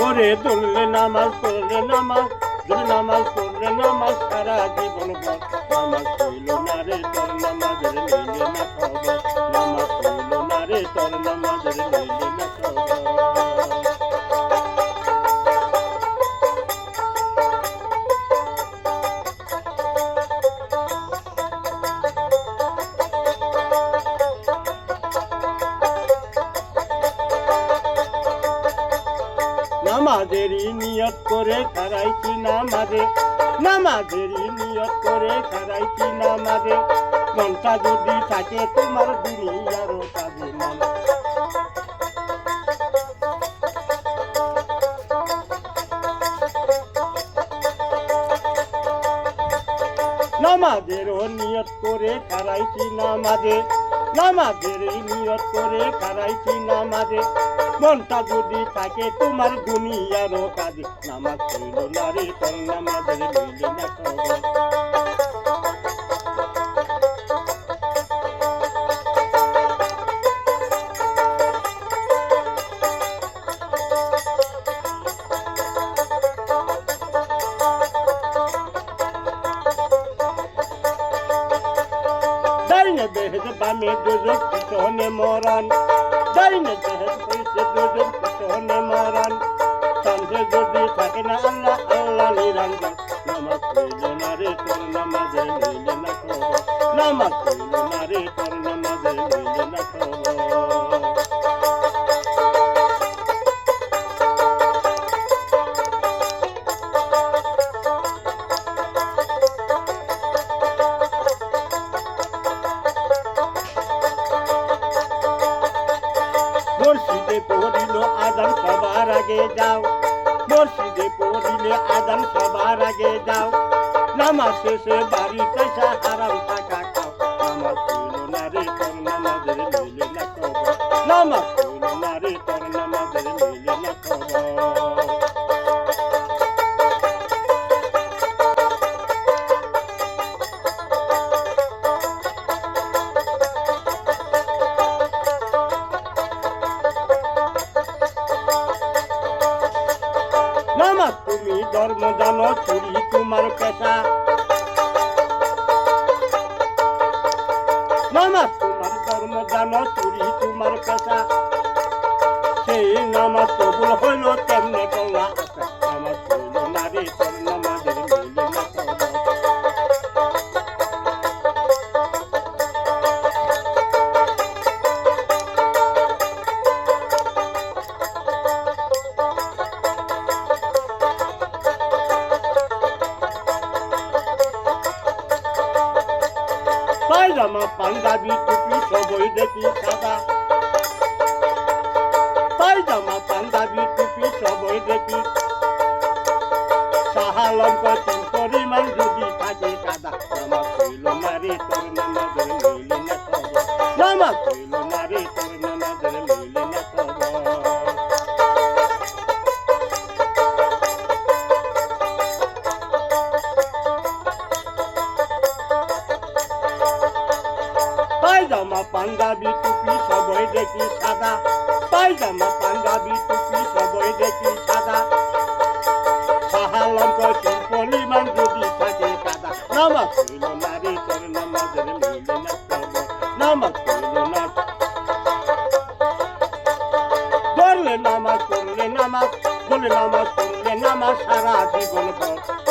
ওরে ধরলে নামাজ পড়লে নামাজ ধরে নামাজ পড়লে নামাজ সারা জীবন ভর নামাজ হইল না রে তোর নামাজের লইলে না খবর নামাজ হইল না রে তোর নামাজের লইলে না খবর নামাজেরই নিয়ত করে খারাইছি নামাজে নামাজেরই নিয়ত করে খারাইছি নামাজে মনটা যদি থাকে তোমার দুনিয়ারও কাজে মন নামাজেরও নিয়ত করে খারাইছি নামাজে নামাজেরই নিয়ত করে খারাইছি নামাজে মনটা যদি থাকে তোমার দুনিয়ারও কাজে নামাজ হইল না রে তোর নামাজের লইলে না খবর ডাইনে দেহে বামে দুজন পিছনে মরান ডাইনে দেহে হইছে দুজন পিছনে মরান সামনে যদি থাকে না আল্লাহ আল্লাহ নিরঞ্জন নামাজ হইল না রে তোর নামাজে লইলে না খবর নামাজ হইল না রে তোর নামাজে লইলে না খবর মসজিদে পড়িল আজান সবার আগে যাও মসজিদে পড়িলে আজান সবার আগে যাও নামাজ শেষে বাড়ি পয়সা হারাম টাকা খাও নামাজ হইল না রে তোর নামাজের লইলে না খবর নামাজ হইল না রে তোর নামাজের লইলে না খবর নামাজ তুমি ধর্ম জানো চুরি তোমার পেশা নামাজ তোমার ধর্ম জানো চুরি তোমার পেশা সেই নামাজ কবুল হইল তেমনে কল্লা আশা নামাজ হইল না রে তোর নামাজের লইলে না খবর পায়জামা পাঞ্জাবি টুপি সবই দেখি সাদা পায়জামা পাঞ্জাবি টুপি সবই দেখি সাহালঙ্ক তিন পরিমাণ যদি থাকে কাদা নামাজ হইল না রে তোর নামাজের লইলে না খবর নামাজ হইল না রে তোর নামাজের লইলে না খবর পায়জামা পাঞ্জাবি টুপি সবই দেখি সাদা পায়জামা পাঞ্জাবি টুপি সবই দেখি সাদা সাহালঙ্ক তিন পরিমাণ যদি থাকে কাদা নামাজ হইল না রে তোর নামাজের লইলে না খবর নামাজ হইল না ধরলে নামাজ পড়লে নামাজ বলে নামাজ পড়লে নামাজ সারা জীবন ভর